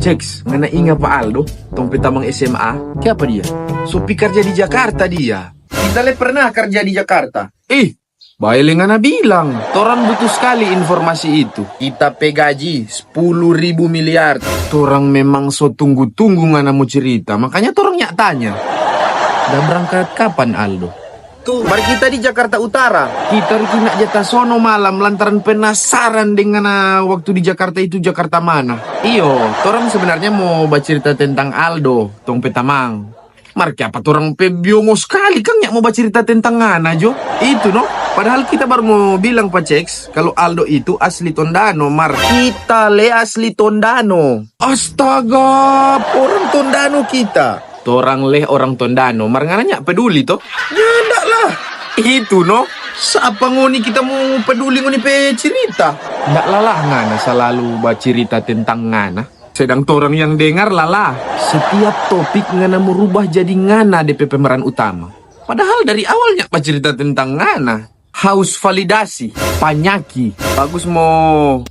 Ceks, ngana inga Pak Aldo, tong petamang SMA. Siapa dia? Sopi kerja di Jakarta dia. Kita le pernah kerja di Jakarta. Baile ngana bilang, torang butuh sekali informasi itu. Kita pe gaji 10.000 miliar. Torang memang so tunggu-tunggu ngana mau cerita, makanya torang nyak tanya. Udah berangkat kapan Aldo? Tuh, mari kita di Jakarta Utara. Kita nak jatah sono malam lantaran penasaran dengan waktu di Jakarta itu Jakarta mana. Iyo, torang sebenarnya mau bercerita tentang Aldo, tong petamang. Marke apa torang pe biomo sekali kan nyak mau bercerita tentang ngana jo. Itu no. Padahal kita baru mau bilang Pak Ceks, kalau Aldo itu asli Tondano, Mar. Kita le asli Tondano. Astaga, orang Tondano kita. Torang leh orang Tondano, Mar ngananya peduli toh? Ya enggak lah. Itu no. Siapa ngoni kita mau peduli ngoni pe cerita? Enggak lah ngana selalu bercerita tentang ngana. Sedang torang yang dengar lala. Setiap topik ngana merubah jadi ngana DP pemeran utama. Padahal dari awalnya bercerita tentang ngana. Haus validasi, panyaki. Bagus mau